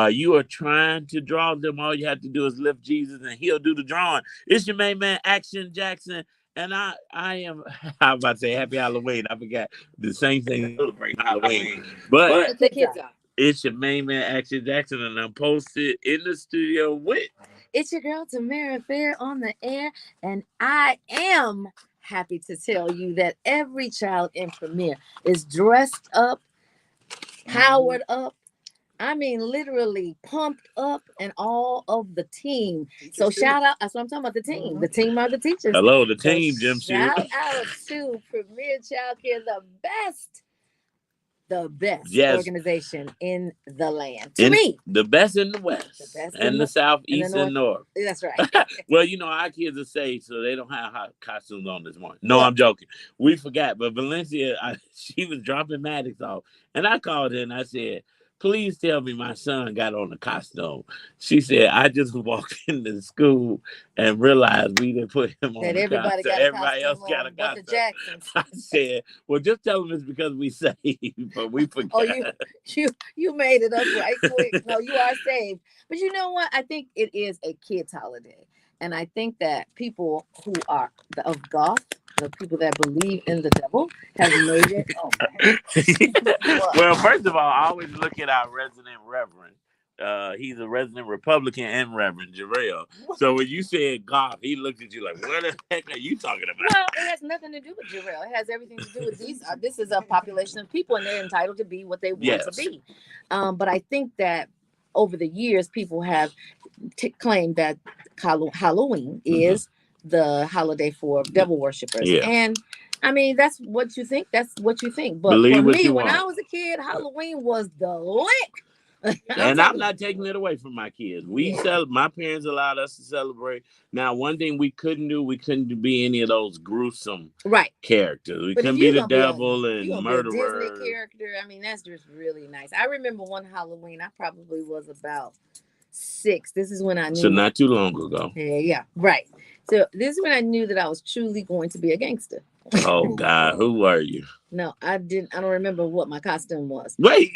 You are trying to draw them, all you have to do is lift Jesus and he'll do the drawing. It's your main man, Action Jackson. And I am, I was about to say happy Halloween. I forgot the same thing celebrating Halloween. But The kids are. it's your main man, Action Jackson, and I'm posted in the studio with. It's your girl Tamara Fair on the air, and I am happy to tell you that every child in Premiere is dressed up, powered up. I mean, literally pumped up, and all of the team. So shout out. That's what I'm talking about. The team. The team are the teachers. Hello, the So team, Jim Shoot. shout out to Premier Childcare, the best Yes. organization in the land. To In, me, the best in the West, the best and in the South, East, and North. That's right. Well, you know, our kids are safe, so they don't have hot costumes on this morning. No, I'm joking. We forgot, but Valencia, she was dropping Maddox off, and I called her and I said, please tell me my son got on a costume. She said, I just walked into school and realized we didn't put him on That the everybody costume. got a Everybody else costume got a on, but the costume. Jacksons. I said, well, just tell them it's because we saved, but we forgot. Oh, you made it up right quick. No, you are saved. But you know what? I think it is a kids' holiday. And I think that people who are of goth, the people that believe in the devil, have made it. Oh, Well, first of all, I always look at our resident reverend. He's a resident Republican and Reverend Jarrell. So when you said goth, he looked at you like, what the heck are you talking about? Well, it has nothing to do with Jarrell. It has everything to do with these. This is a population of people, and they're entitled to be what they want to be. But I think that over the years, people have claimed that Halloween is the holiday for devil worshippers. Yeah. And I mean, that's what you think. That's what you think. But Believe for what me, you when want. I was a kid, Halloween was the lick. And I'm not taking it away from my kids. My parents allowed us to celebrate. Now, one thing we couldn't be any of those gruesome characters. We couldn't be the devil and murderer. Disney character. I mean, that's just really nice. I remember one Halloween. I probably was about 6. This is when I knew. So not too long ago. Yeah, right. So this is when I knew that I was truly going to be a gangster. Oh God, who were you? No, I didn't. I don't remember what my costume was. Wait,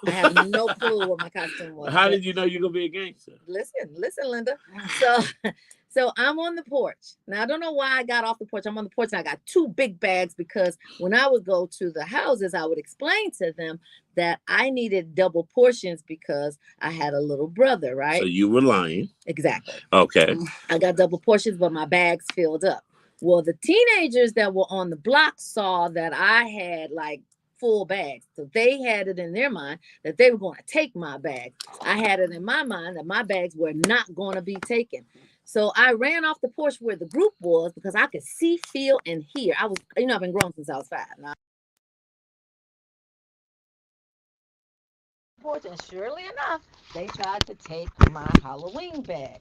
I have no clue what my costume was. How did you know you're gonna be a gangster? Listen, Linda. So I'm on the porch. Now I don't know why I got off the porch. I'm on the porch and I got 2 big bags because when I would go to the houses, I would explain to them that I needed double portions because I had a little brother, right? So you were lying. Exactly. Okay. I got double portions, but my bags filled up. Well, the teenagers that were on the block saw that I had like full bags. So they had it in their mind that they were going to take my bag. I had it in my mind that my bags were not going to be taken. So I ran off the porch where the group was because I could see, feel, and hear. I've been grown since I was 5. Now, and surely enough, they tried to take my Halloween bag.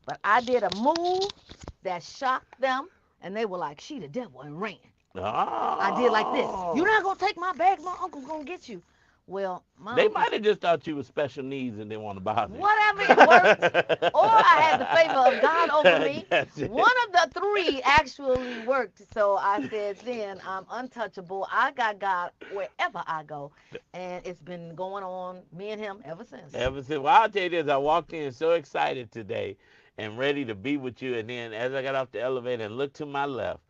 But I did a move that shocked them, and they were like, she the devil, and ran. Oh. I did like this. You're not going to take my bag. My uncle's going to get you. Well, they might have just thought you were special needs and didn't want to bother you. Whatever it worked. Or I had the favor of God over me. One of the 3 actually worked. So I said then, I'm untouchable. I got God wherever I go. And it's been going on, me and him, ever since. Well, I'll tell you this. I walked in so excited today and ready to be with you. And then as I got off the elevator and looked to my left,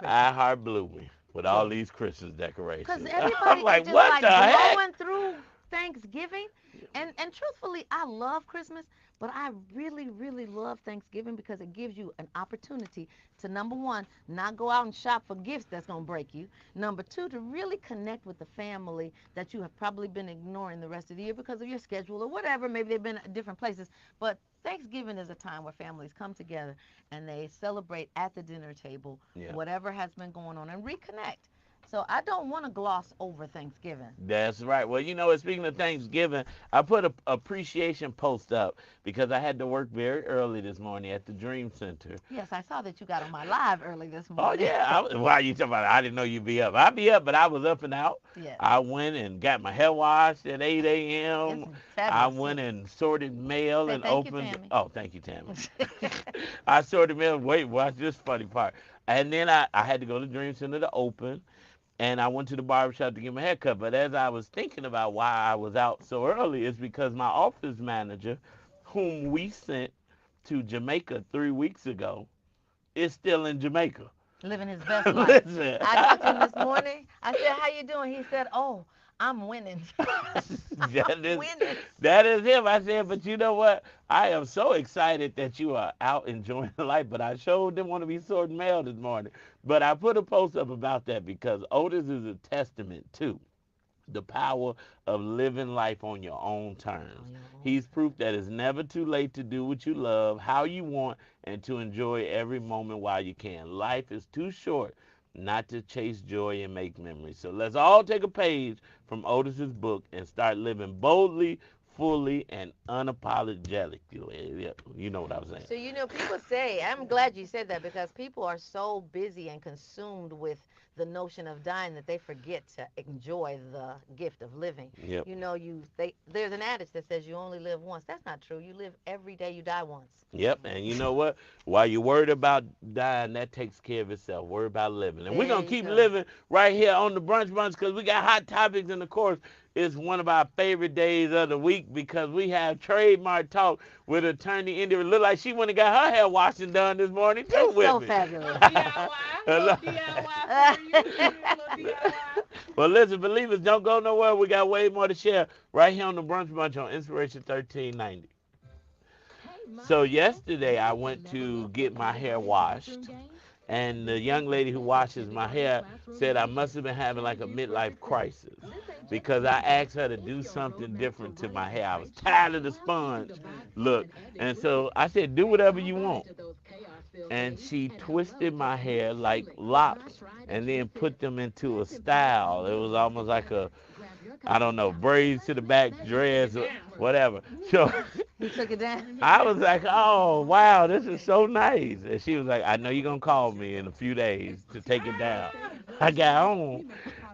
iHeart blew me with all these Christmas decorations. Because everybody I'm like, just what the heck? Going through Thanksgiving. And truthfully, I love Christmas, but I really, really love Thanksgiving because it gives you an opportunity to, number 1, not go out and shop for gifts that's going to break you. Number 2, to really connect with the family that you have probably been ignoring the rest of the year because of your schedule or whatever. Maybe they've been at different places. But Thanksgiving is a time where families come together and they celebrate at the dinner table whatever has been going on and reconnect. So I don't want to gloss over Thanksgiving. That's right. Well, you know, speaking of Thanksgiving, I put a appreciation post up because I had to work very early this morning at the Dream Center. Yes, I saw that you got on my live early this morning. Oh, yeah. Why are you talking about it? I didn't know you'd be up. I'd be up, but I was up and out. Yes. I went and got my hair washed at 8 a.m. I went and sorted mail and opened. Oh, thank you, Tammy. I sorted mail. Wait, watch this funny part. And then I had to go to Dream Center to open. and I went to the barbershop to get my hair cut. But as I was thinking about why I was out so early, it's because my office manager, whom we sent to Jamaica 3 weeks ago, is still in Jamaica. Living his best life. Listen, I talked to him this morning. I said, "How you doing?" He said, "Oh, I'm winning." I'm that is winning. that is him. I said, but you know what? I am so excited that you are out enjoying life. But I sure didn't want to be sorting mail this morning. But I put a post up about that because Otis is a testament too the power of living life on your own terms. On your own He's proof that it's never too late to do what you love, how you want, and to enjoy every moment while you can. Life is too short not to chase joy and make memories. So let's all take a page from Otis's book and start living boldly, fully, and unapologetically. Yeah, you know what I was saying. So, people say, I'm glad you said that because people are so busy and consumed with the notion of dying that they forget to enjoy the gift of living. Yep. There's an adage that says you only live once. That's not true. You live every day, you die once. Yep, and you know what? While you're worried about dying, that takes care of itself. Worry about living. And we're There going to you keep go. living right here on the Brunch Bunch because we got hot topics. And of course, it's one of our favorite days of the week because we have trademark talk with attorney India. Look like she went and got her hair washed and done this morning, too, It's with so me. fabulous. DIY, little DIY for you. Little DIY. Well, listen, believers, don't go nowhere. We got way more to share right here on the Brunch Bunch on Inspiration 1390. So yesterday I went to get my hair washed, and the young lady who washes my hair said I must have been having like a midlife crisis because I asked her to do something different to my hair. I was tired of the sponge look, and so I said, do whatever you want. And she twisted my hair like locks and then put them into a style. It was almost like a, I don't know, braids to the back, dress, or whatever. So You took it down? I was like, oh, wow, this is so nice. And she was like, I know you're going to call me in a few days to take it down. I got home,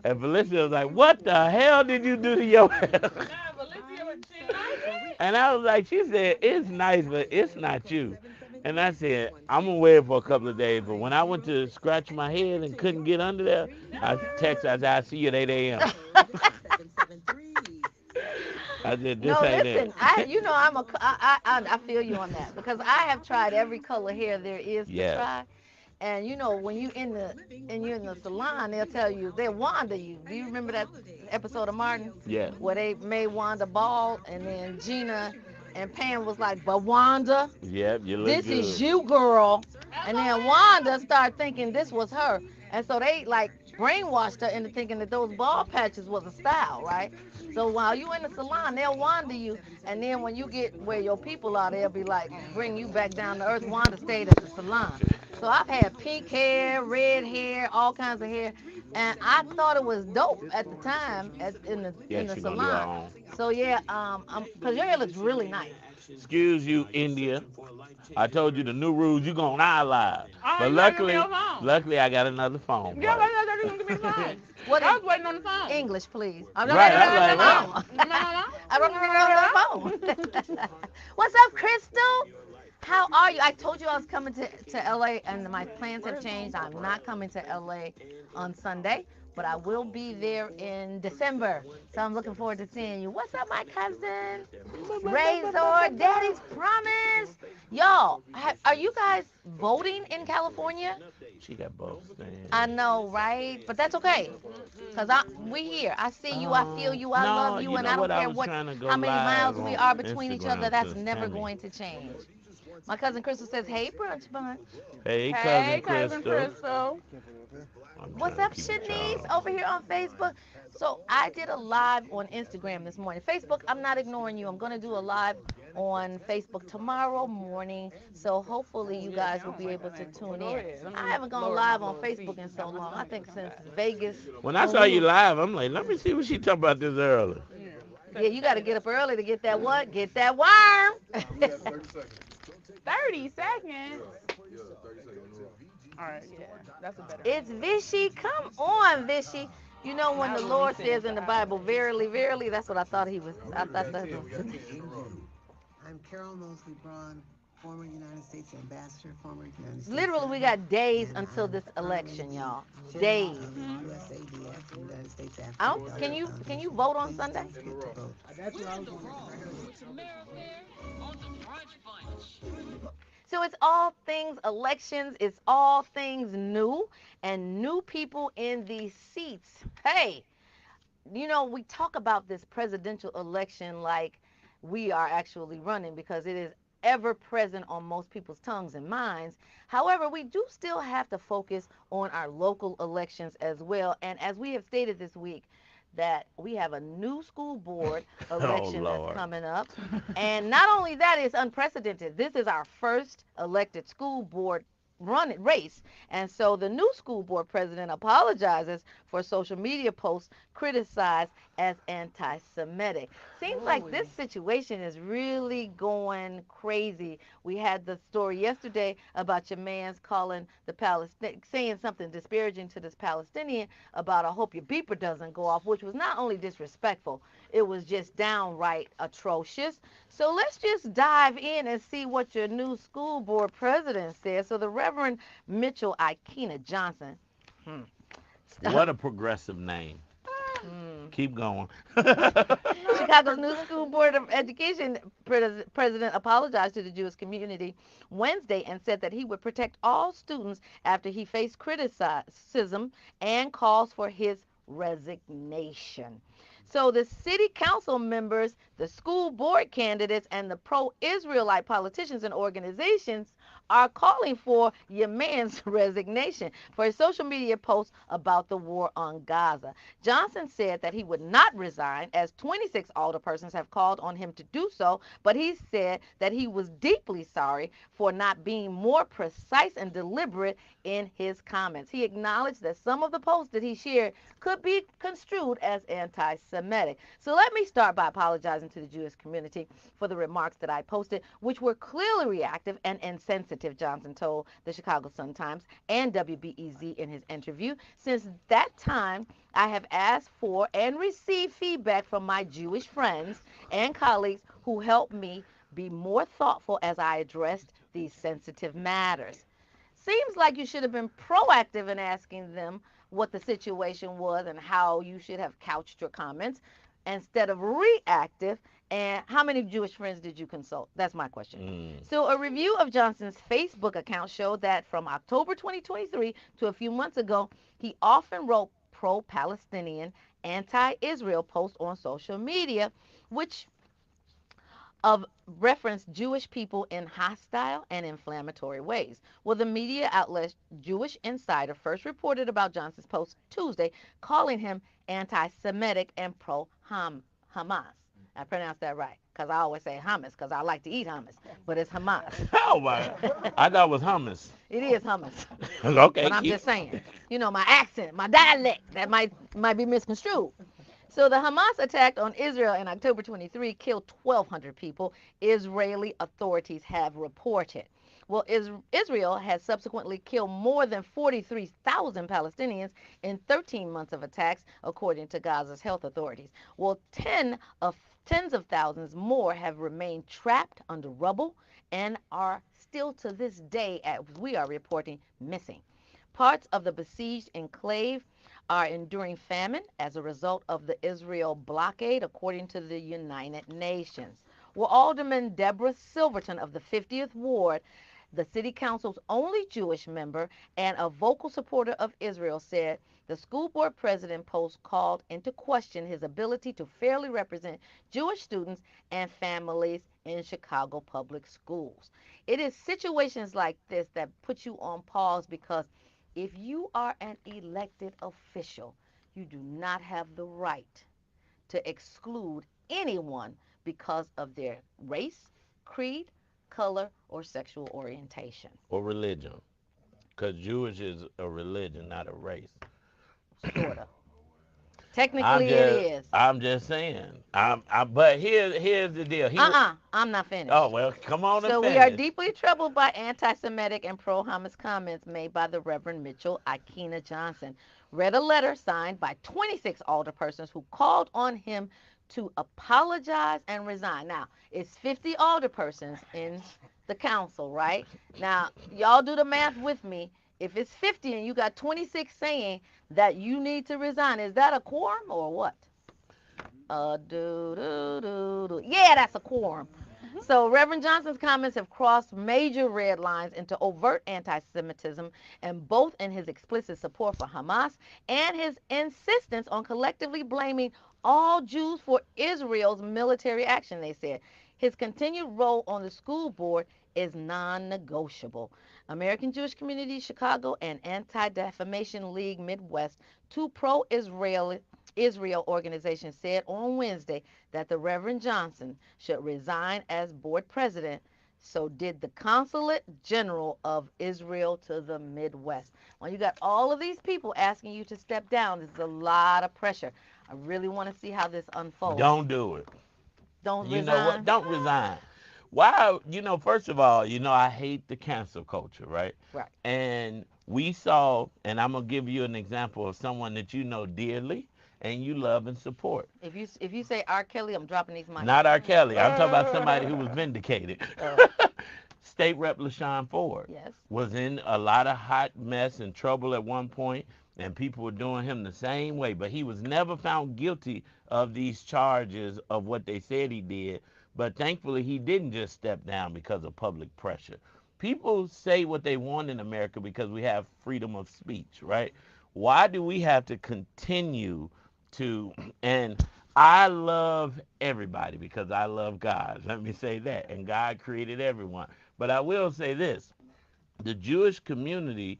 and Felicia was like, what the hell did you do to your hair? Nah, Valencia was she like it. And I was like, she said, it's nice, but it's not you. And I said, I'm going to wear it for a couple of days. But when I went to scratch my head and couldn't get under there, I texted, I said, I'll see you at 8 a.m. I said, this No, ain't listen. it. I feel you on that because I have tried every color hair there is to Yes. try. And when you're in the salon, they'll tell you they Wanda you. Do you remember that episode of Martin Yes. where they made Wanda bald, and then Gina and Pam was like, "But Wanda, Yep, you look this good. is you, girl." And then Wanda started thinking this was her, and so they like brainwashed her into thinking that those bald patches was a style, right? So while you in the salon, they'll Wanda you, and then when you get where your people are, they'll be like, bring you back down to earth. Wanda stayed at the salon. So I've had pink hair, red hair, all kinds of hair, and I thought it was dope at the time in Yes, the you're going to do our salon. own. So yeah, cause your hair looks really nice. Excuse you, India. I told you the new rules. You gonna lie live. Oh, But you gotta give me luckily, your phone. luckily I got another phone. Yeah, For wait, you. no, you gonna give me the phone. What I is was waiting on the phone. English, please? No, Right, no, I'm no, like, no, what? no, no, no, no. I don't need the phone. What's up, Crystal? How are you? I told you I was coming to LA, and my plans have changed. I'm not coming to LA on Sunday, but I will be there in December. So I'm looking forward to seeing you. What's up, my cousin? Razor, Daddy's Promise. Y'all, are you guys voting in California? She got both I things. know, right? But that's okay. Cause we here. I see you. I feel you. I No, love you, you and know I what? don't I care was what, trying to go how many miles live we on are between each other. Instagram That's since never Tammy. going to change. My cousin Crystal says, "Hey, Brunch Bunch. Hey, cousin Hey, cousin Crystal. Crystal. I'm What's trying to up, keep it Shanice? charmed. Over here on Facebook." So I did a live on Instagram this morning. Facebook, I'm not ignoring you. I'm gonna do a live on Facebook tomorrow morning. So hopefully you guys will be able to tune Go in. ahead. Let I me haven't gone lower my live on little Facebook feet. in so Got my long. I stomach think to come since back. Vegas When I when saw we you were. live, I'm like, let me see what she talking about this early. Yeah, you got to get up early to get that what? Get that worm. 30 seconds. All right, yeah, that's a better It's angle. Vishy. Come on, Vishy. You know when Not the Lord releasing says into in the eyes. Bible, verily, verily, that's what I thought he was. I thought that was. I'm Carol Mosley Braun, former United States ambassador, former United States Literally, we senator, got days and until I'm this currently election, the y'all. chairman Days. of the USADF, the United States I African don't, Development can you Foundation. vote on Please Sunday? don't forget to vote. So it's all things elections, it's all things new, and new people in these seats. Hey, we talk about this presidential election like we are actually running because it is ever present on most people's tongues and minds. However, we do still have to focus on our local elections as well. And as we have stated this week, that we have a new school board Oh election that's Lord. coming up. And not only that, it's unprecedented. This is our first elected school board race. And so the new school board president apologizes for social media posts criticized as anti-Semitic. Seems like this situation is really going crazy. We had the story yesterday about your man's calling the Palestinian, saying something disparaging to this Palestinian about I hope your beeper doesn't go off, which was not only disrespectful, it was just downright atrocious. So let's just dive in and see what your new school board president says. So the Reverend Mitchell Ikena Johnson. Hmm. What a progressive name. Hmm. Keep going. Chicago's new school board of education president apologized to the Jewish community Wednesday and said that he would protect all students after he faced criticism and calls for his resignation. So the city council members, the school board candidates, and the pro-Israelite politicians and organizations are calling for your man's resignation for a social media post about the war on Gaza. Johnson said that he would not resign, as 26 alderpersons have called on him to do so, but he said that he was deeply sorry for not being more precise and deliberate in his comments. He acknowledged that some of the posts that he shared could be construed as anti-Semitic. So let me start by apologizing to the Jewish community for the remarks that I posted, which were clearly reactive and insensitive, Johnson told the Chicago Sun-Times and WBEZ in his interview. Since that time, I have asked for and received feedback from my Jewish friends and colleagues who helped me be more thoughtful as I addressed these sensitive matters. Seems like you should have been proactive in asking them what the situation was and how you should have couched your comments instead of reactive. And how many Jewish friends did you consult? That's my question. Mm. So, a review of Johnson's Facebook account showed that from October 2023 to a few months ago, he often wrote pro Palestinian, anti Israel posts on social media, which of reference Jewish people in hostile and inflammatory ways. Well, the media outlet Jewish Insider first reported about Johnson's post Tuesday, calling him anti-Semitic and pro-Hamas. I pronounced that right because I always say hummus because I like to eat hummus, but it's Hamas. Oh my! I thought it was hummus. It is hummus, Okay, but I'm keep. just saying, my accent, my dialect, that might be misconstrued. So the Hamas attack on Israel in October 23 killed 1,200 people, Israeli authorities have reported. Well, Israel has subsequently killed more than 43,000 Palestinians in 13 months of attacks, according to Gaza's health authorities. Well, tens of thousands more have remained trapped under rubble and are still to this day, as we are reporting, missing. Parts of the besieged enclave are enduring famine as a result of the Israel blockade, according to the United Nations. Well, Alderman Deborah Silverton of the 50th Ward, the city council's only Jewish member and a vocal supporter of Israel, said the school board president post called into question his ability to fairly represent Jewish students and families in Chicago public schools. It is situations like this that put you on pause because if you are an elected official, you do not have the right to exclude anyone because of their race, creed, color, or sexual orientation. Or religion, because Jewish is a religion, not a race. Sort of. I'm Technically, it just, is. I'm just saying. But here's the deal. I'm not Oh finished. well, come on and So we are finish. deeply troubled by anti-Semitic and pro-Hamas comments made by the Reverend Mitchell Ikena Johnson. Read a letter signed by 26 alderpersons who called on him to apologize and resign. Now, it's 50 alderpersons in the council, right? Now, y'all do the math with me. If it's 50 and you got 26 saying that you need to resign, is that a quorum or what? Yeah, that's a quorum. So Reverend Johnson's comments have crossed major red lines into overt anti-Semitism, and both in his explicit support for Hamas and his insistence on collectively blaming all Jews for Israel's military action, they said. His continued role on the school board is non-negotiable. American Jewish Community Chicago and Anti-Defamation League Midwest, two pro-Israel organizations, said on Wednesday that the Reverend Johnson should resign as board president. So did the Consulate General of Israel to the Midwest. When you got all of these people asking you to step down, this is a lot of pressure. I really want to see how this unfolds. Don't do it. Don't You resign. know what? Don't resign. Why? First of all, I hate the cancel culture, right? Right. And we saw, and I'm gonna give you an example of someone that you know dearly and you love and support. If you say R. Kelly, I'm dropping these mics. Not R. Kelly. I'm talking about somebody who was vindicated. State Rep LaShawn Ford Yes. was in a lot of hot mess and trouble at one point, and people were doing him the same way, but he was never found guilty of these charges of what they said he did. But thankfully, he didn't just step down because of public pressure. People say what they want in America because we have freedom of speech, right? Why do we have to continue to, and I love everybody because I love God. Let me say that. And God created everyone. But I will say this, the Jewish community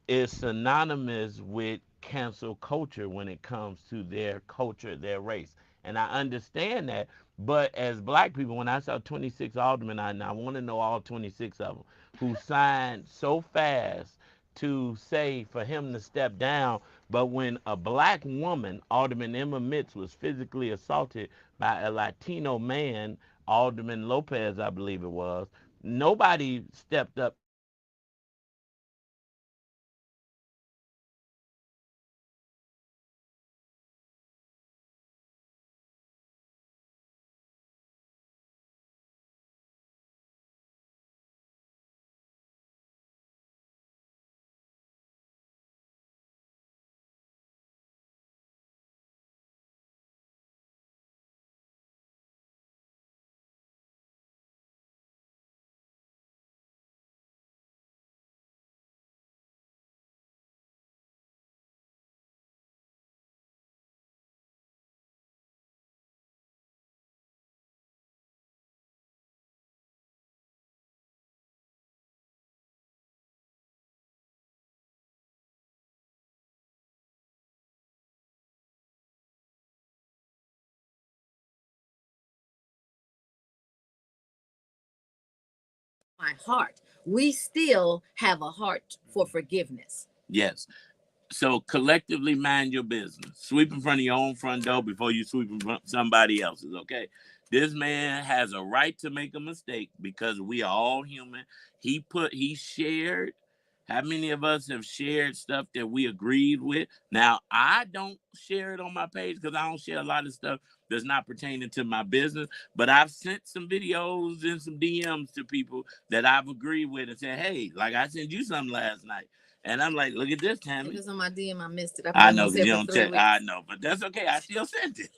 is synonymous with cancel culture when it comes to their culture, their race. And I understand that. But as black people, when I saw 26 aldermen, I want to know all 26 of them who signed so fast to say for him to step down. But when a black woman, Alderman Emma Mitz, was physically assaulted by a Latino man, Alderman Lopez, I believe it was, nobody stepped up to say anything. My heart. We still have a heart for forgiveness. Yes. So collectively mind your business. Sweep in front of your own front door before you sweep in front of somebody else's, okay? This man has a right to make a mistake because we are all human. He shared. How many of us have shared stuff that we agreed with? Now, I don't share it on my page because I don't share a lot of stuff that's not pertaining to my business. But I've sent some videos and some DMs to people that I've agreed with and said, hey, like I sent you something last night. And I'm like, look at this, Tammy. It was on my DM. I missed it. I know because you don't check. I know, but that's okay. I still sent it.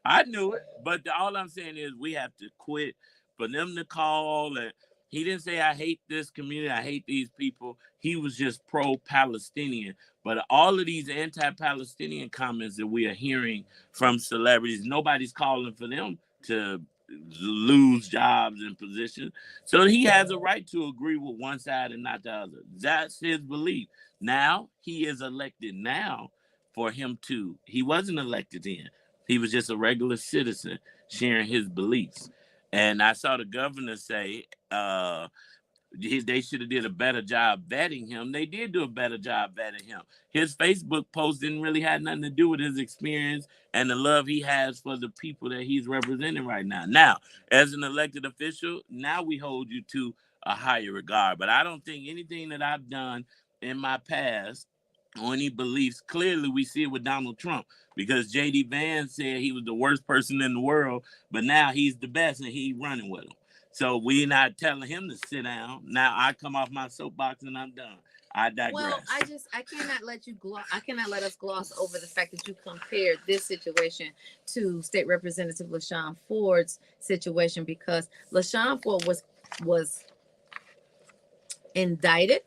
I knew it. But all I'm saying is we have to quit for them to call. And he didn't say, I hate this community. I hate these people. He was just pro-Palestinian. But all of these anti-Palestinian comments that we are hearing from celebrities, nobody's calling for them to lose jobs and positions. So he has a right to agree with one side and not the other. That's his belief. Now he is elected now for him to. He wasn't elected then. He was just a regular citizen sharing his beliefs. And I saw the governor say they should have did a better job vetting him. They did do a better job vetting him. His Facebook post didn't really have nothing to do with his experience and the love he has for the people that he's representing right now. Now, as an elected official, now we hold you to a higher regard. But I don't think anything that I've done in my past on any beliefs. Clearly, we see it with Donald Trump because J.D. Vance said he was the worst person in the world, but now he's the best and he's running with him. So we're not telling him to sit down. Now I come off my soapbox and I'm done. I digress. Well, I cannot let you I cannot let us gloss over the fact that you compared this situation to State Representative LaShawn Ford's situation, because LaShawn Ford was indicted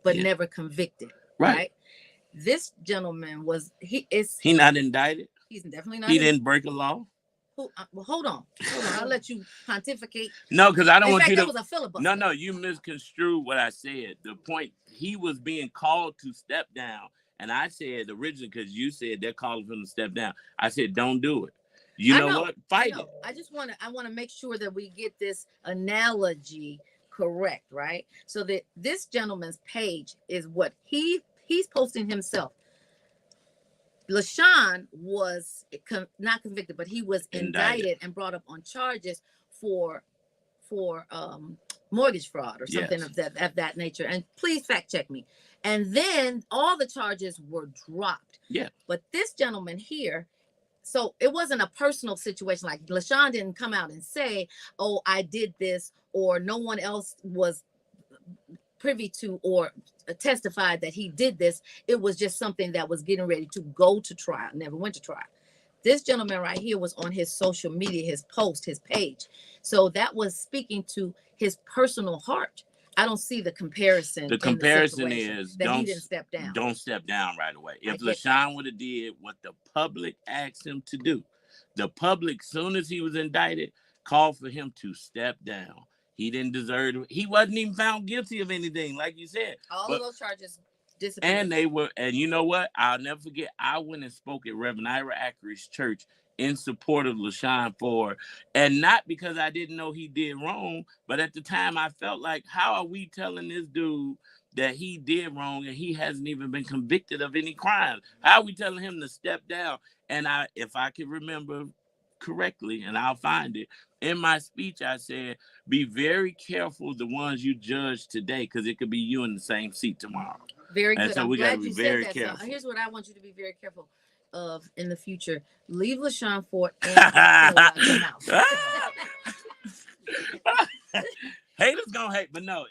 but never convicted. Right. This gentleman he not indicted. He's definitely not. He didn't break a law. Well, hold on. I'll let you pontificate. No, because I don't want you to. It was a filibuster. No, you misconstrued what I said. The point, he was being called to step down, and I said originally, because you said they're calling for him to step down. I said, don't do it. You know what? Fight it. I want to make sure that we get this analogy correct, right? So that this gentleman's page is what he's posting himself. LaShawn was not convicted, but he was indicted and brought up on charges for mortgage fraud or something of that nature. And please fact check me. And then all the charges were dropped. Yeah. But this gentleman here, so it wasn't a personal situation. Like LaShawn didn't come out and say, "Oh, I did this," or no one else was privy to or testified that he did this. It was just something that was getting ready to go to trial, never went to trial. This gentleman right here was on his social media, his post, his page. So that was speaking to his personal heart. I don't see the comparison. The comparison is that he didn't step down. Don't step down right away. If LaShawn would have did what the public asked him to do, the public, soon as he was indicted, called for him to step down. He didn't deserve it. He wasn't even found guilty of anything, like you said. All of those charges disappeared. And they were, and you know what? I'll never forget. I went and spoke at Reverend Ira Ackery's church in support of LaShawn Ford. And not because I didn't know he did wrong, but at the time I felt like, how are we telling this dude that he did wrong and he hasn't even been convicted of any crime? How are we telling him to step down? And if I can remember correctly, and I'll find it, in my speech I said, be very careful the ones you judge today, because it could be you in the same seat tomorrow. Very good. And so we got to be very careful. So here's what I want you to be very careful of in the future. Leave LaShawn Ford and out your mouth. Haters gonna hate, but no,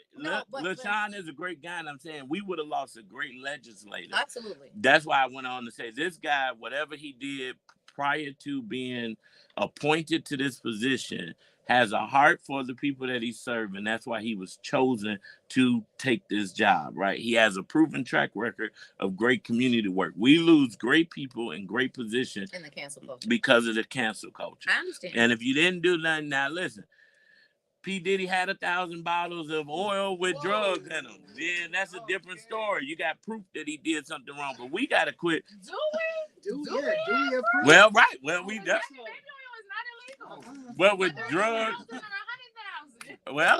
LaShawn is a great guy, and I'm saying we would have lost a great legislator. Absolutely. That's why I went on to say this guy, whatever he did prior to being appointed to this position, has a heart for the people that he's serving. That's why he was chosen to take this job, right? He has a proven track record of great community work. We lose great people in great positions in the cancel culture because of the cancel culture. I understand. And if you didn't do nothing, now listen, P. Diddy had 1,000 bottles of oil with drugs in them. Then that's a different story. You got proof that he did something wrong, but we got to quit. Do we? Well, right. Well, we done. Well, with drugs. Well,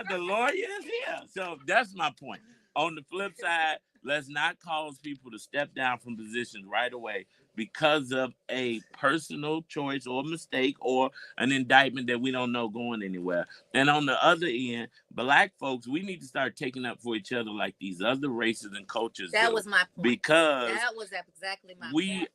the lawyer is here. So that's my point. On the flip side, let's not cause people to step down from positions right away because of a personal choice or mistake or an indictment that we don't know going anywhere. And on the other end, Black folks, we need to start taking up for each other like these other races and cultures. That was my point. Because that was exactly my point.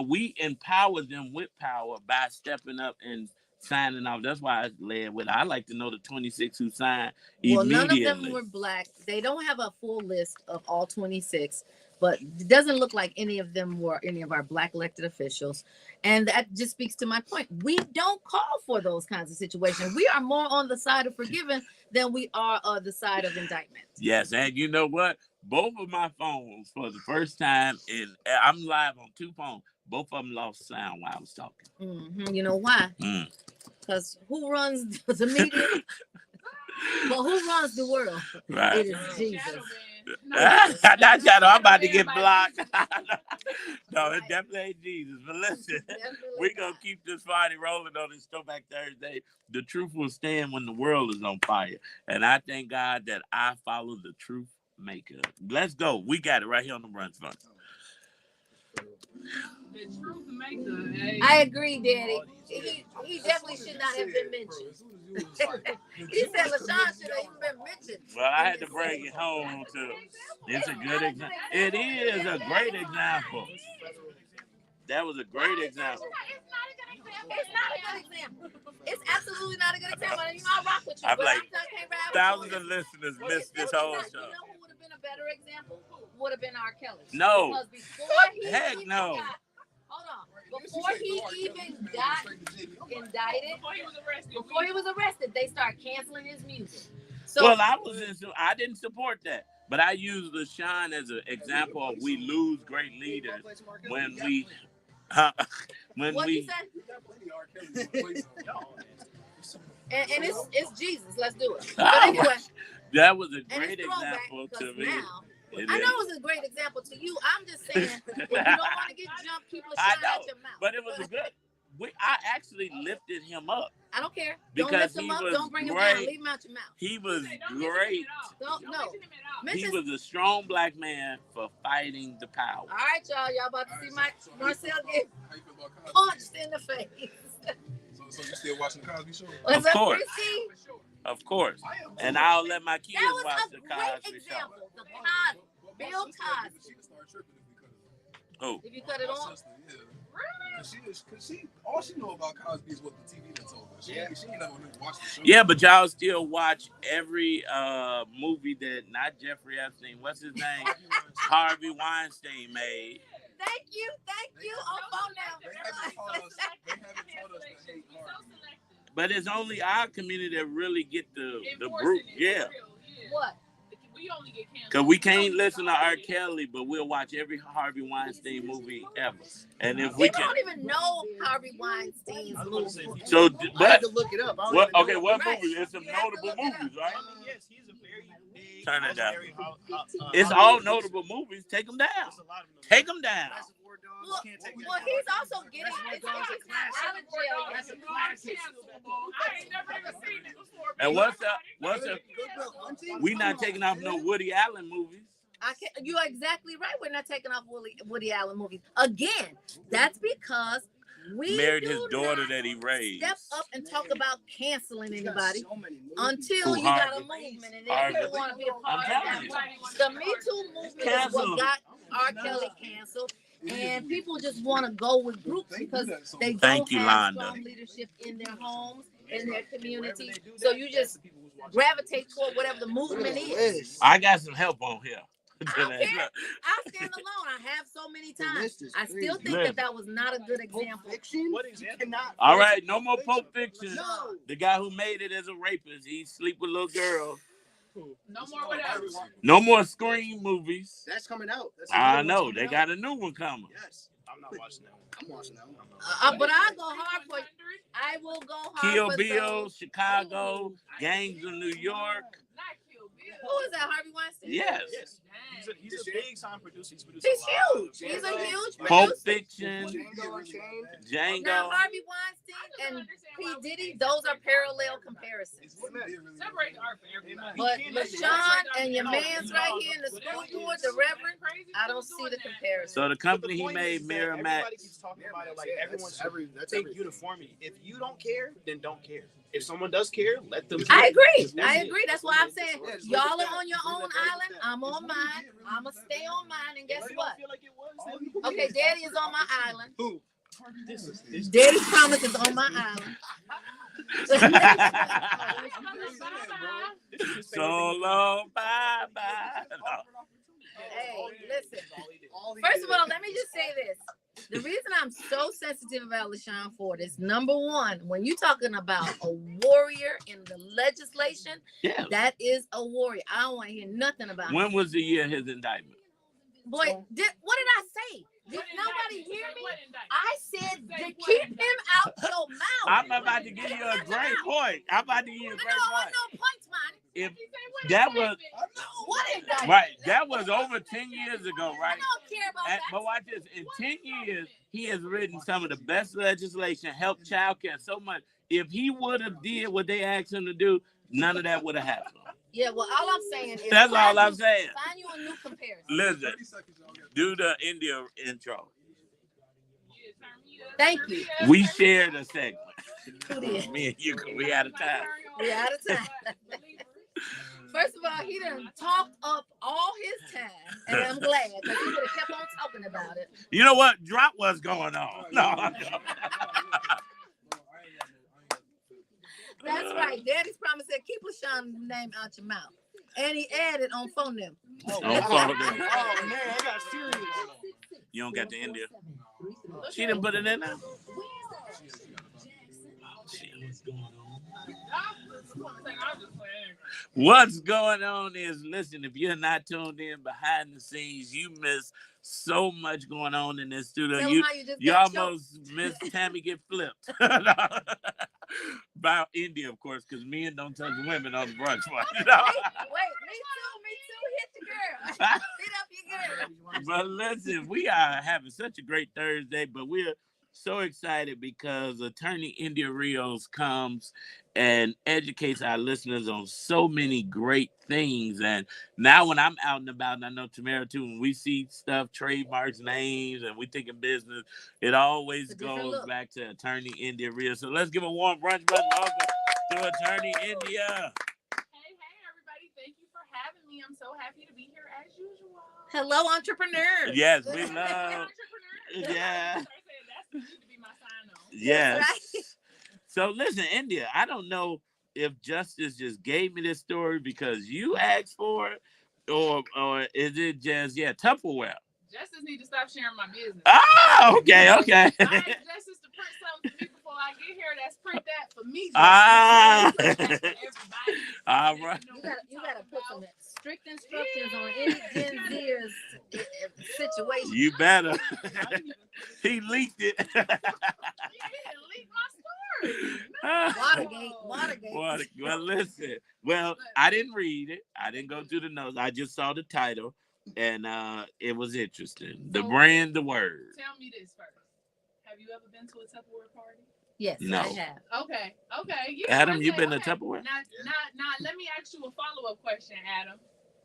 We empower them with power by stepping up and signing off. That's why I led with. I like to know the 26 who signed immediately. Well, none of them were Black. They don't have a full list of all 26. But it doesn't look like any of them were any of our Black elected officials. And that just speaks to my point. We don't call for those kinds of situations. We are more on the side of forgiving than we are on the side of indictment. Yes, and you know what? Both of my phones, for the first time, I'm live on 2 phones. Both of them lost sound while I was talking. Mm-hmm. You know why? Because who runs the media? Well, who runs the world? Right. It is Jesus. Not Shadow. I'm about to get blocked. No, it definitely ain't Jesus. But listen, we're going to keep this party rolling on this Throwback Thursday. The truth will stand when the world is on fire. And I thank God that I follow the truth maker. Let's go. We got it right here on the Brunch Bunch. I agree, Daddy. He definitely should not have been mentioned. He said LaShawn should have even been mentioned. Well, I had to bring it home to. It's a good example. It is a great example. That was a great example. It's not a good example. It's absolutely not a good example. You know, I rock with you. I'm but like, can't ride with thousands you. of listeners missed this whole show. You know who would have been a better example? Would have been R. Kelly. No. Because before he Heck even no. hold on. Before he even got indicted, before he was arrested, they started canceling his music. So, well, I didn't support that. But I use LaShawn as an example of we lose great leaders when we what you said? and it's Jesus. Let's do it. But anyway, that was a great example to me. Now, I know it was a great example to you. I'm just saying, if you don't want to get jumped, keep LaShawn out your mouth. But it was a good. I actually lifted him up. I don't care. Because don't lift him up. Don't bring him down. Leave him out your mouth. He was great. No. He was a strong black man for fighting the power. All right, y'all. Y'all about to see Marcel get punched in the face. So you still watching the Cosby Show? Of course. Of course. And I'll let my kids watch the Cosby Show. The Cosby. Bill Cosby. Oh. If you cut it on? Cause all she know about Cosby is what the TV done told her. She ain't never watched the show. Yeah, but y'all still watch every movie that not Jeffrey Epstein, what's his name? Harvey Weinstein made. Thank you. On phone now. They haven't told us to hate Harvey. But it's only our community that really get the brute. Yeah. What? We only get canceled. Because we can't listen to R. Kelly, but we'll watch every Harvey Weinstein movie ever. And if we don't even know Harvey Weinstein's movie. So, but I had to look it up. what movies? It's some notable movies, right? Yes, he's a very big. Turn it down. It's all notable movies. Take them down. Take them down. Well, he's also getting. It's not out of jail. I ain't never even seen it before. And what's up? We not taking off no Woody Allen movies. You're exactly right. We're not taking off Woody Allen movies again. That's because we married his daughter that he raised. Step up and talk about canceling anybody until you got a movement and then people want to be a part of that. The Me Too movement is what got R. Kelly canceled. And people just want to go with groups because they don't have strong leadership in their homes, in their community. So you just gravitate toward whatever the movement is. I got some help on here. I don't care. I stand alone. I have so many times. I still think that was not a good example. All right, no more Pulp Fiction. No. The guy who made it as a rapist, he sleep with little girls. No more whatever. No more Scream movies. That's coming out. I know. They got a new one coming. Yes. I'm not watching that one. I'm watching that one. But I'll go hard for I will go hard Kill for Bill, Chicago, Gangs of New York. Who is that? Harvey Weinstein? Yes. He's a big time producer. He's huge. He's a huge producer. Pulp Fiction, Django. Now, Harvey Weinstein and P. Diddy, those are parallel comparisons. Separate the art for everybody. But LaShawn and your man's right here in the school board, the Reverend, I don't see the comparison. So the company he made, Miramax. Everybody keeps talking about it like everyone's think uniformity. If you don't care, then don't care. If someone does care, let them care. I agree. That's why I'm saying y'all are on your own island. I'm on mine. I'm going to stay on mine. And guess what? Okay, Daddy is on my island. Who? Daddy's promise is on my island. So long, bye-bye. Hey, listen. First of all, let me just say this. The reason I'm so sensitive about LaShawn Ford is, number one, when you're talking about a warrior in the legislation, that is a warrior. I don't want to hear nothing about When was the year of his indictment? Boy, what did I say? Did nobody hear me? I said to keep him out your mouth. I'm about to give you a great point. No points, man. If that was right, that was over 10 years ago, right? I don't care about that. But watch this. In 10 years, he has written some of the best legislation, helped childcare so much. If he would have did what they asked him to do, none of that would have happened. Yeah, well, all I'm saying is that's all I'm saying. Find you a new comparison. Listen, do the India intro. Thank you. We shared a segment. Who did? Me and you, we out of time. We out of time. First of all, he done talked up all his time, and I'm glad because he would have kept on talking about it. You know what? Drop what's going on. No, I'm joking. That's right. Daddy's promise said, keep LaShawn's name out your mouth. And he added on phone them. On phone them. Oh, man, I got serious. You don't got the India. She didn't put it in there. What's going on is, listen, if you're not tuned in behind the scenes, you miss so much going on in this studio. You almost missed Tammy get flipped. About India, of course, because men don't touch women on the brunch bunch. Wait, me too. Hit the girl. Hit up your girl. But listen, we are having such a great Thursday, but we're so excited because attorney India Rios comes and educates our listeners on so many great things. And now when I'm out and about, and I know Tamara too, when we see stuff, trademarks, names, and we think in business, it always goes back to attorney India Rios. So let's give a warm brunch bunch welcome to attorney India. Hey, everybody. Thank you for having me. I'm so happy to be here as usual. Hello, entrepreneurs. Yes, we love. Yeah. Yes. Right. So listen, India, I don't know if Justice just gave me this story because you asked for it, or is it just Tupperware? Justice need to stop sharing my business. Oh, okay. I asked Justice to print something for me before I get here. That's print that for me. Everybody. All right. You gotta put some strict instructions on any Gen Zers situation. You better. He leaked it. He didn't leak my story. Watergate. Well, listen. Well, I didn't read it. I didn't go through the notes. I just saw the title, and it was interesting. The brand, the word. Tell me this first. Have you ever been to a Tupperware party? Yes, no. I have. Okay. Yeah, Adam, you been to Tupperware? Now, let me ask you a follow-up question, Adam.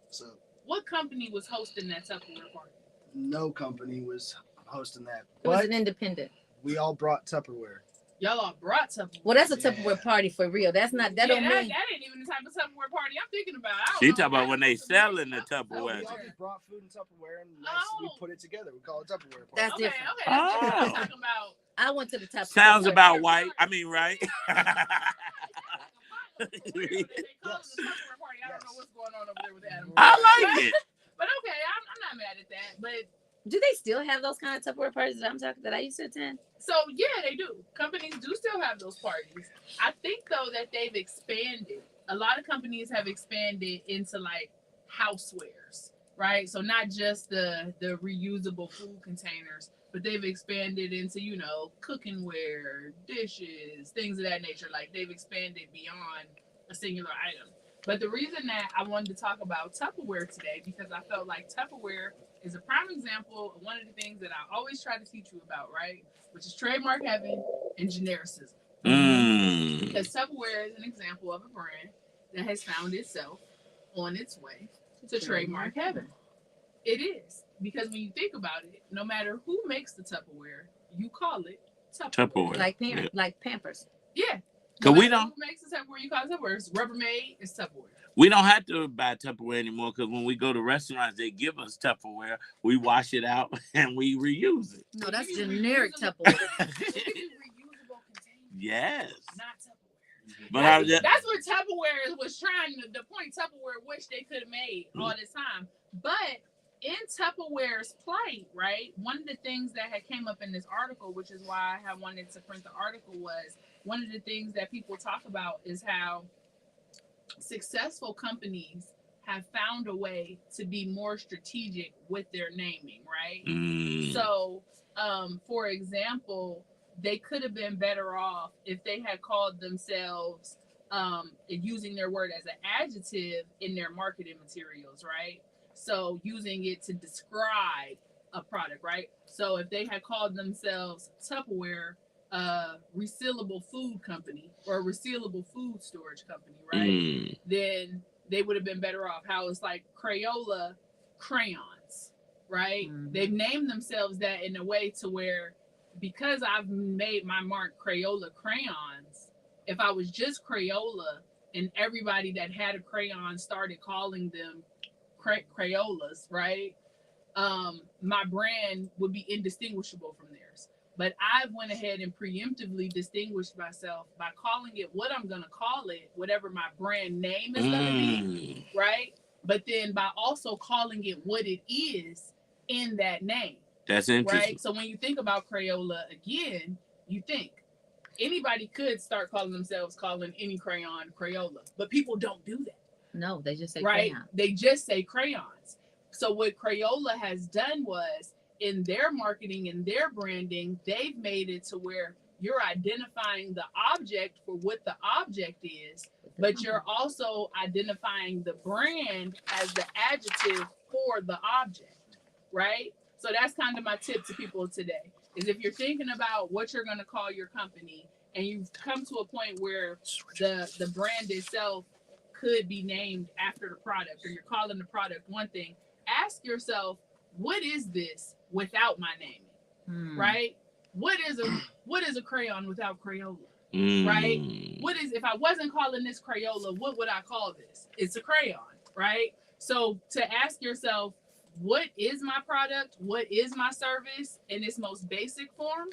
So, what company was hosting that Tupperware party? No company was hosting that. It was an independent. We all brought Tupperware. Y'all all brought Tupperware. Well, that's a Tupperware party for real. That's not. That don't mean. That ain't even the type of Tupperware party I'm thinking about. She talking about when they selling the Tupperware. We all just brought food in Tupperware and we put it together. We call it Tupperware party. That's different. Okay. That's what I'm talking about. I went to the Tupperware. Sounds about white. I mean, right? They call it the Tupperware party. I don't know what's going on over there with Adam. I like it. But okay, I'm not mad at that. But do they still have those kind of Tupperware parties that I used to attend? So yeah, they do. Companies do still have those parties. I think though that they've expanded. A lot of companies have expanded into like housewares, right? So not just the reusable food containers, but they've expanded into, cooking ware, dishes, things of that nature. Like they've expanded beyond a singular item. But the reason that I wanted to talk about Tupperware today, because I felt like Tupperware is a prime example of one of the things that I always try to teach you about, right? Which is trademark heaven and genericism. Because Tupperware is an example of a brand that has found itself on its way to trademark heaven. It is. Because when you think about it, no matter who makes the Tupperware, you call it Tupperware. Like Pampers. Yeah. Because we don't. Who makes the Tupperware, you call it Tupperware. It's Rubbermaid, it's Tupperware. We don't have to buy Tupperware anymore because when we go to restaurants, they give us Tupperware. We wash it out and we reuse it. No, that's generic Tupperware. Reusable containers. Yes. Not Tupperware. But that's what Tupperware was trying to, the point Tupperware wish they could have made all this time. But in Tupperware's plight, right, one of the things that had came up in this article, which is why I wanted to print the article, was one of the things that people talk about is how successful companies have found a way to be more strategic with their naming, right? So, for example, they could have been better off if they had called themselves using their word as an adjective in their marketing materials, right? So using it to describe a product, right? So if they had called themselves Tupperware, resealable food company or a resealable food storage company, right? Then they would have been better off. How it's like Crayola crayons, right? They've named themselves that in a way to where because I've made my mark Crayola crayons, if I was just Crayola and everybody that had a crayon started calling them Crayolas, right? My brand would be indistinguishable from theirs. But I went ahead and preemptively distinguished myself by calling it what I'm going to call it, whatever my brand name is going to be, right? But then by also calling it what it is in that name. That's interesting. Right? So when you think about Crayola again, you think anybody could start calling themselves calling any crayon Crayola, but people don't do that. No, they just say right. crayon. They just say crayons. So what Crayola has done was in their marketing and their branding, they've made it to where you're identifying the object for what the object is, but you're also identifying the brand as the adjective for the object, right? So that's kind of my tip to people today, is if you're thinking about what you're going to call your company and you've come to a point where the brand itself could be named after the product, or you're calling the product one thing, ask yourself, what is this without my naming? Right? What is a crayon without Crayola? Right? What is, if I wasn't calling this Crayola, what would I call this? It's a crayon, right? So to ask yourself, what is my product? What is my service in its most basic form?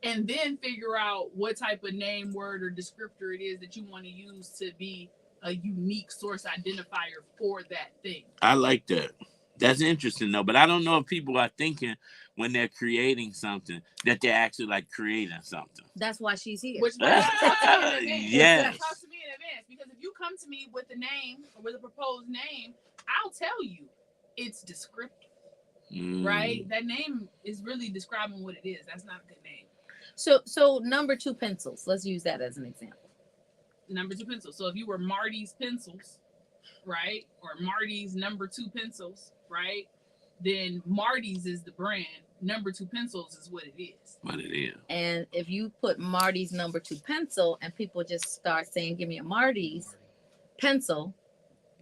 And then figure out what type of name, word, or descriptor it is that you want to use to be a unique source identifier for that thing. I like that. That's interesting though, but I don't know if people are thinking when they're creating something that they're actually like creating something. That's why she's here. Which talk to me in advance. Yes. Talk to me in advance, because if you come to me with a name or with a proposed name, I'll tell you it's descriptive, right? That name is really describing what it is. That's not a good name. So number 2 pencils. Let's use that as an example. Number 2 pencils. So if you were Marty's pencils, right, or Marty's number 2 pencils, right, then Marty's is the brand. Number 2 pencils is what it is. What it is. And if you put Marty's number 2 pencil and people just start saying, give me a Marty's pencil,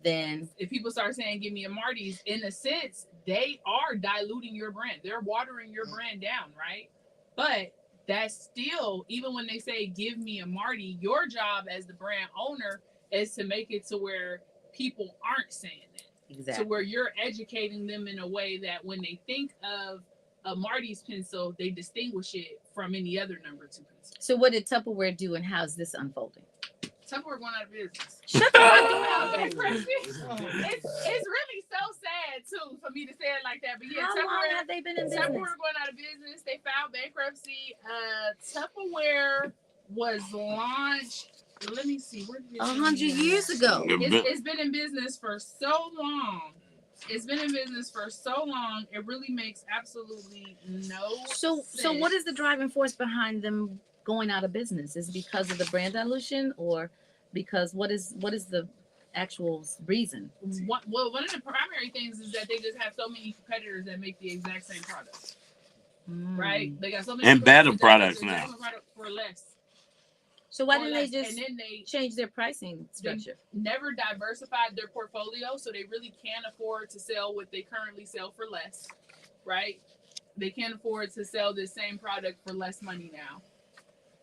then if people start saying, give me a Marty's, in a sense, they are diluting your brand. They're watering your brand down, right? But that's still, even when they say, give me a Marty, your job as the brand owner is to make it to where people aren't saying that. Exactly. To where you're educating them in a way that when they think of a Marty's pencil, they distinguish it from any other number 2 pencil. So what did Tupperware do, and how's this unfolding? Tupperware going out of business. Shut up. It's really so sad too for me to say it like that. But yeah, How long have they been in business? Tupperware going out of business. They filed bankruptcy. Tupperware was launched. Let me see. 100 years ago. It's been in business for so long. It's been in business for so long. It really makes absolutely no sense. So what is the driving force behind them going out of business? Is it because of the brand dilution, or because what is the actual reason? One of the primary things is that they just have so many competitors that make the exact same product. Right? They got so many and better products now. For less. So why didn't they just change their pricing structure? They never diversified their portfolio, so they really can't afford to sell what they currently sell for less, right? They can't afford to sell this same product for less money now.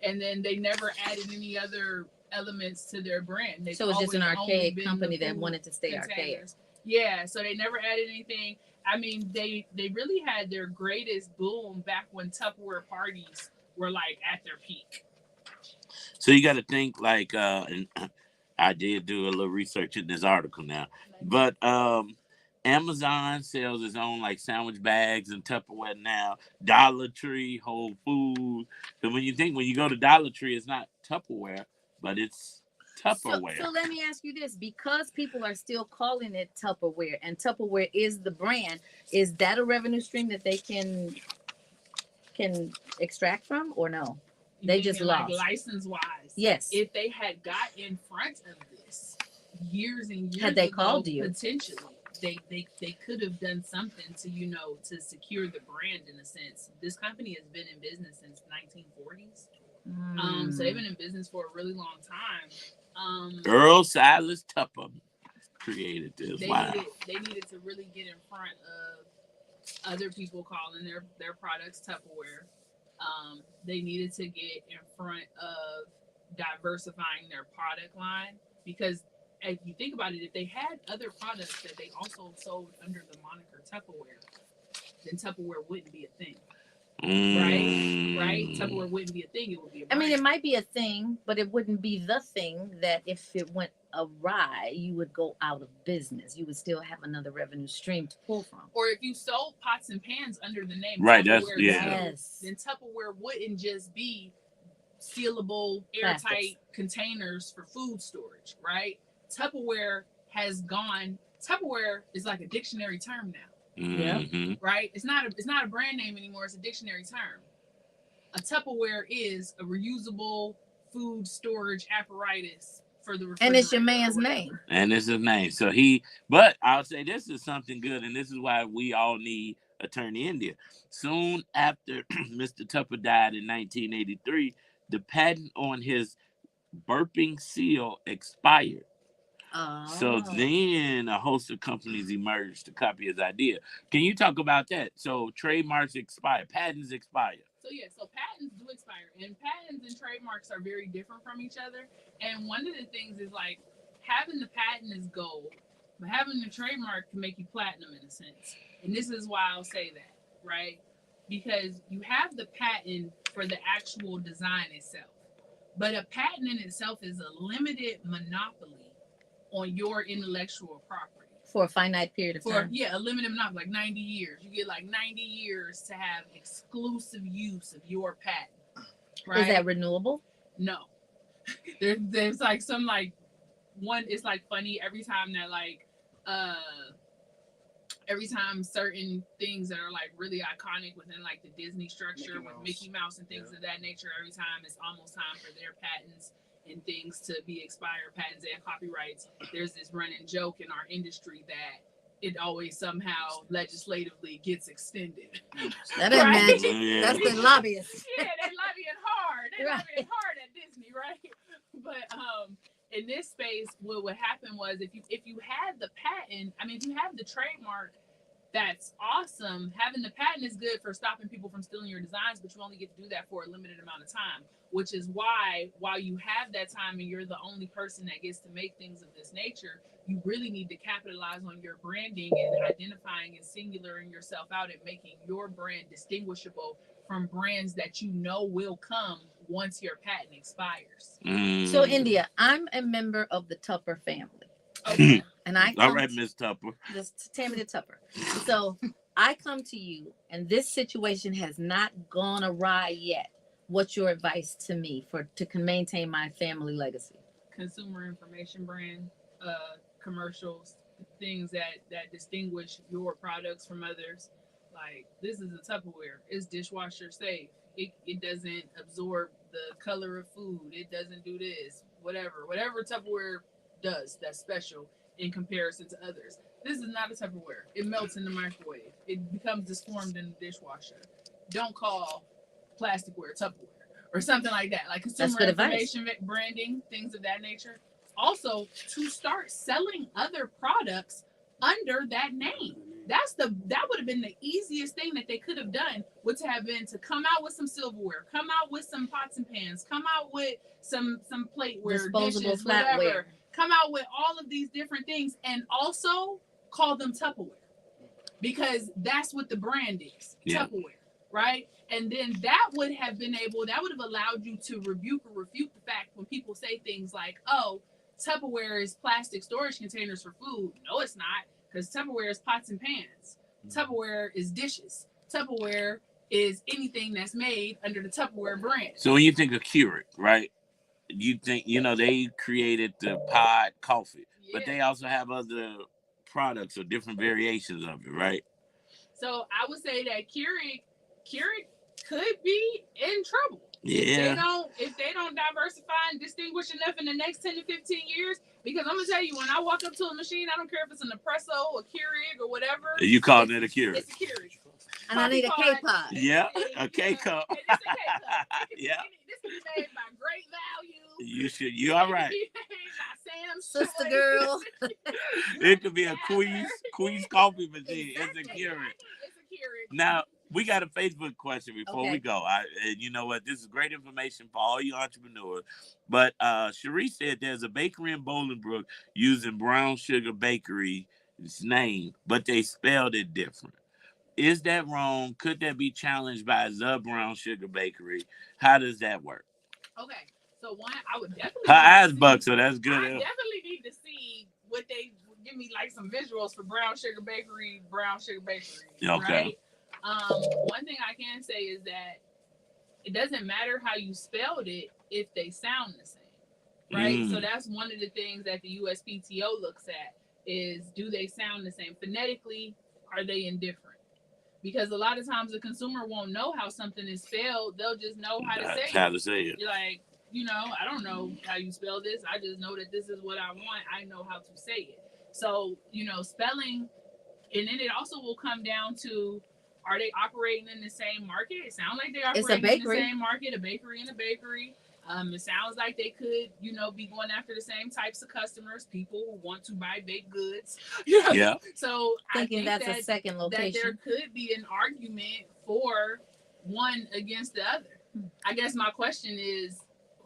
And then they never added any other elements to their brand. So it's just an archaic company that wanted to stay archaic. Yeah, so they never added anything. I mean, they really had their greatest boom back when Tupperware parties were like at their peak. So you got to think like, and I did do a little research in this article now, but Amazon sells its own like sandwich bags and Tupperware now. Dollar Tree, Whole Foods. So when you go to Dollar Tree, it's not Tupperware, but it's Tupperware. So let me ask you this: because people are still calling it Tupperware, and Tupperware is the brand, is that a revenue stream that they can extract from, or no? They just lost. Like license wise. Yes. If they had got in front of this years and years had they ago, called you, potentially they could have done something to to secure the brand in a sense. This company has been in business since 1940s. So they've been in business for a really long time. Earl Silas Tupper created this. They needed to really get in front of other people calling their products Tupperware. They needed to get in front of diversifying their product line, because if you think about it, if they had other products that they also sold under the moniker Tupperware, then Tupperware wouldn't be a thing. Right? Tupperware wouldn't be a thing. It would be a brand. I mean, it might be a thing, but it wouldn't be the thing that if it went awry, you would go out of business. You would still have another revenue stream to pull from. Or if you sold pots and pans under the name Tupperware, yes, then Tupperware wouldn't just be sealable, airtight containers for food storage, right? Tupperware is like a dictionary term now. Mm-hmm. Right? It's not a brand name anymore. It's a dictionary term. A Tupperware is a reusable food storage apparatus for the refrigerator. And it's your man's name. And it's his name. So but I'll say this is something good, and this is why we all need Attorney India. Soon after Mr. Tupper died in 1983, the patent on his burping seal expired. So then a host of companies emerged to copy his idea. Can you talk about that? So trademarks expire, patents expire. So patents do expire, and patents and trademarks are very different from each other. And one of the things is like having the patent is gold, but having the trademark can make you platinum in a sense. And this is why I'll say that, right? Because you have the patent for the actual design itself, but a patent in itself is a limited monopoly on your intellectual property for a finite period of time. A limited monopoly, like 90 years. You get like 90 years to have exclusive use of your patent. Right? Is that renewable? No. There's like some like one. It's like funny every time that like every time certain things that are like really iconic within like the Disney structure with Mickey Mouse and things of that nature. Every time it's almost time for their patents and things to be expired, patents and copyrights. There's this running joke in our industry that it always somehow legislatively gets extended. That ain't magic. That's the lobbyists. Yeah, they're lobbying hard. They're lobbying hard at Disney, right? But in this space, what would happen was if you had the patent, I mean, if you have the trademark, that's awesome. Having the patent is good for stopping people from stealing your designs, but you only get to do that for a limited amount of time, which is why while you have that time and you're the only person that gets to make things of this nature, you really need to capitalize on your branding and identifying and singularing yourself out and making your brand distinguishable from brands that you know will come once your patent expires. So India, I'm a member of the Tupper family. Okay. And I all right, Miss Tupper. Just Tammy the Tupper. So I come to you, and this situation has not gone awry yet. What's your advice to me to maintain my family legacy? Consumer information brand, commercials, things that distinguish your products from others. Like, this is a Tupperware. It's dishwasher safe. It doesn't absorb the color of food. It doesn't do this. Whatever Tupperware does that's special in comparison to others. This is not a Tupperware. It melts in the microwave. It becomes disformed in the dishwasher. Don't call plasticware Tupperware or something like that. Like consumer information branding, things of that nature. Also, to start selling other products under that name. That would have been the easiest thing that they could have done, would to have been to come out with some silverware, come out with some pots and pans, come out with some plateware, disposable dishes, flatware. whatever. Come out with all of these different things and also call them Tupperware, because that's what the brand is, Tupperware, right? And then that would have allowed you to rebuke or refute the fact when people say things like, oh, Tupperware is plastic storage containers for food. No, it's not, because Tupperware is pots and pans. Tupperware is dishes. Tupperware is anything that's made under the Tupperware brand. So when you think of Keurig, right? You think, they created the pod coffee, but they also have other products or different variations of it, right? So I would say that Keurig could be in trouble. Yeah. If they don't diversify and distinguish enough in the next 10 to 15 years, because I'm gonna tell you, when I walk up to a machine, I don't care if it's an espresso or Keurig or whatever. You calling it a Keurig? It's a Keurig. And I need a K-pod. Yeah, a K-cup. It's a K-cup. Yeah. This can be made by Great Value. You all right. Sister Girl. It could be a Queen's coffee machine. Exactly. It's a Keurig. It's a Keurig. Now, We got a Facebook question before we Okay. go. And you know what? This is great information for all you entrepreneurs. But Sharice said there's a bakery in Bolingbrook using Brown Sugar Bakery's name, but they spelled it different. Is that wrong? Could that be challenged by the Brown Sugar Bakery? How does that work? Okay, so one, I would definitely. Her eyes buck, so that's good. I definitely need to see what they give me, like some visuals for Brown Sugar Bakery. Okay. Right? One thing I can say is that it doesn't matter how you spelled it if they sound the same, right? So that's one of the things that the USPTO looks at is, do they sound the same phonetically? Are they indifferent? Because a lot of times the consumer won't know how something is spelled. They'll just know how to say it. You're like, I don't know how you spell this. I just know that this is what I want. I know how to say it. So, spelling, and then it also will come down to, are they operating in the same market? It sounds like they're operating in the same market, a bakery and a bakery. It sounds like they could, be going after the same types of customers, people who want to buy baked goods. Yeah. So I think that's a second location. That there could be an argument for one against the other. I guess my question is,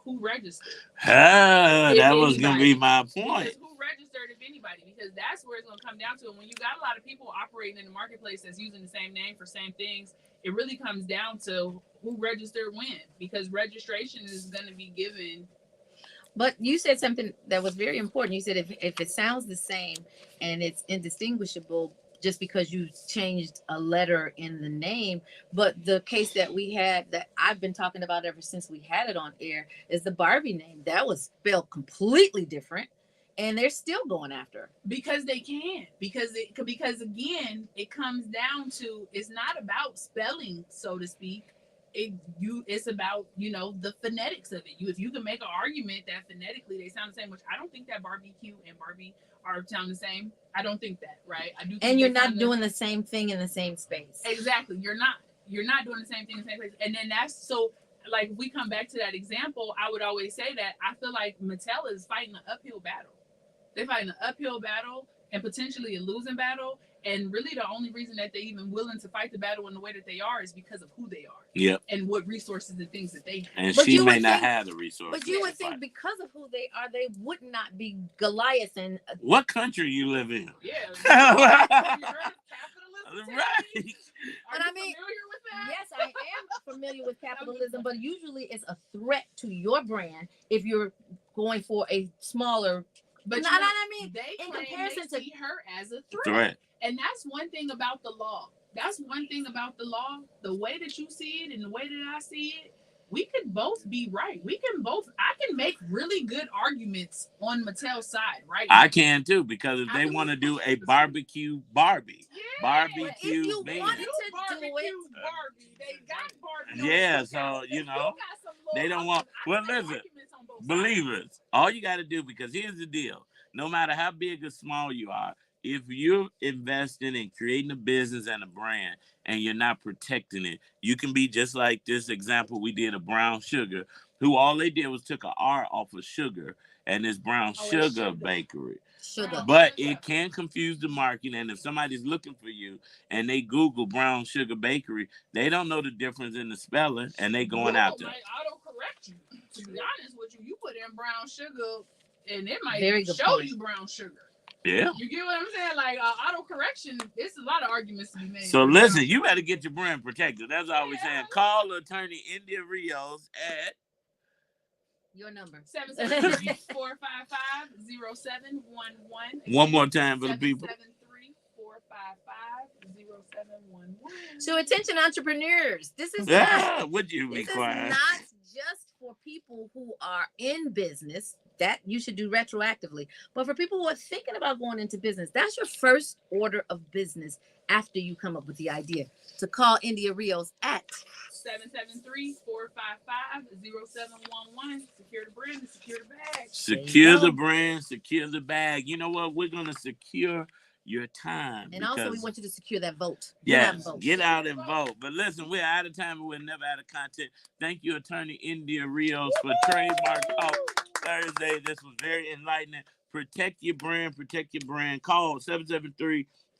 who registered? That was going to be my point. Because who registered, if anybody? Because that's where it's going to come down to. And when you got a lot of people operating in the marketplace that's using the same name for same things, it really comes down to who registered when, because registration is going to be given. But you said something that was very important. You said if it sounds the same and it's indistinguishable just because you changed a letter in the name. But the case that we had that I've been talking about ever since we had it on air is the Barbie name. That was spelled completely different. And they're still going after because they can, because again, it comes down to, it's not about spelling, so to speak. It's about the phonetics of it. If you can make an argument that phonetically they sound the same, which I don't think that barbecue and Barbie are sound the same. I don't think that, right? I do. Think and you're not doing the same thing in the same space. Exactly, you're not doing the same thing in the same place. And then that's so. Like, if we come back to that example, I would always say that I feel like Mattel is fighting an uphill battle. They're fighting an uphill battle and potentially a losing battle. And really the only reason that they're even willing to fight the battle in the way that they are is because of who they are. Yep. And what resources and things that they have. And she may not have the resources. But you would think because of who they are, they would not be Goliath. And what country you live in? Yeah. Capitalism. Right. But I mean, familiar with that? Yes, I am familiar with capitalism, but usually it's a threat to your brand if you're going for a smaller. But I mean, they in comparison to her as a threat. And that's one thing about the law. The way that you see it and the way that I see it, we could both be right. I can make really good arguments on Mattel's side, right? I can too, because if they want to do a barbecue Barbie, barbecue, if you wanted to do it, Barbie, they got Barbie. Yeah, so they don't want. Well, listen, believers, all you got to do, because here's the deal: no matter how big or small you are, if you're investing in creating a business and a brand and you're not protecting it, you can be just like this example we did of Brown Sugar, who all they did was took an R off of sugar and this Brown Sugar Bakery. But it can confuse the market, and if somebody's looking for you and they Google Brown Sugar Bakery, they don't know the difference in the spelling, and they going out there. Might auto-correct you. To be honest with you, you put in Brown Sugar, and it might show you Brown Sugar. Yeah. You get what I'm saying? Like, auto correction, it's a lot of arguments to be made. So listen, you better get your brand protected. That's all we're saying. Call attorney India Rios at your number 773-455-0711. One more time for the people. 773-455-0711. So attention entrepreneurs. This is would you be quiet? This is not just for people who are in business. That you should do retroactively. But for people who are thinking about going into business, that's your first order of business after you come up with the idea. To call India Rios at 773-455-0711. Secure the brand and secure the bag. Secure the brand, secure the bag. You know what? We're going to secure your time. And also we want you to secure that vote. Get out and vote. But listen, we're out of time and we're never out of content. Thank you, attorney India Rios, for Trademark Talk Thursday. This was very enlightening. Protect your brand. Call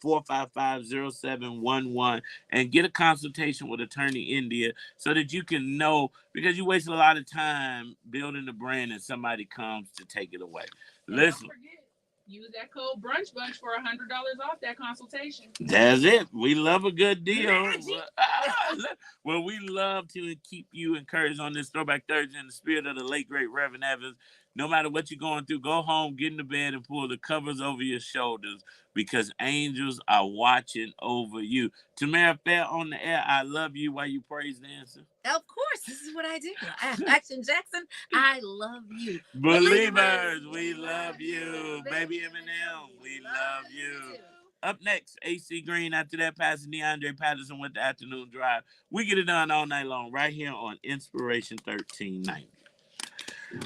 455-0711 and get a consultation with Attorney India so that you can know, because you waste a lot of time building a brand and somebody comes to take it away. And listen. don't forget, use that code Brunch Bunch for $100 off that consultation. That's it. We love a good deal. Well, we love to keep you encouraged on this Throwback Thursday in the spirit of the late, great Reverend Evans. No matter what you're going through, go home, get in the bed, and pull the covers over your shoulders because angels are watching over you. Tamara Fair on the air, I love you while you praise dancing. Of course, this is what I do. Action Jackson, I love you. Believers, we love you. Baby Eminem, we love you. Up next, AC Green. After that, Pastor DeAndre Patterson with the afternoon drive. We get it done all night long right here on Inspiration 1390.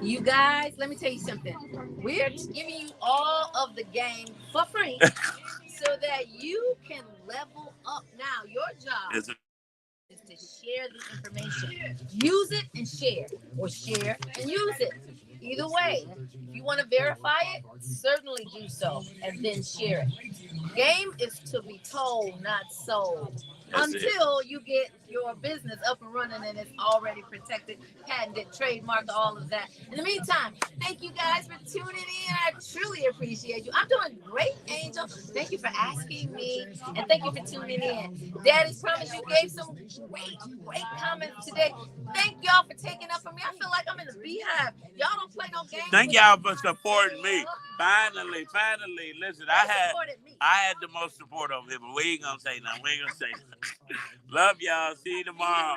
You guys, let me tell you something. We're giving you all of the game for free so that you can level up. Now, your job is to share the information. Use it and share, or share and use it. Either way, if you want to verify it, certainly do so and then share it. Game is to be told, not sold. Until you get your business up and running and it's already protected, patented, trademarked, all of that. In the meantime, thank you guys for tuning in. I truly appreciate you. I'm doing great, Angel. Thank you for asking me, and thank you for tuning in. Daddy's Promise, you gave some great comments today. Thank y'all for taking up for me. I feel like I'm in the beehive. Y'all don't play no games. Thank y'all for supporting me. Finally. Listen, I had the most support over here, but we ain't gonna say nothing. Love y'all. See you tomorrow.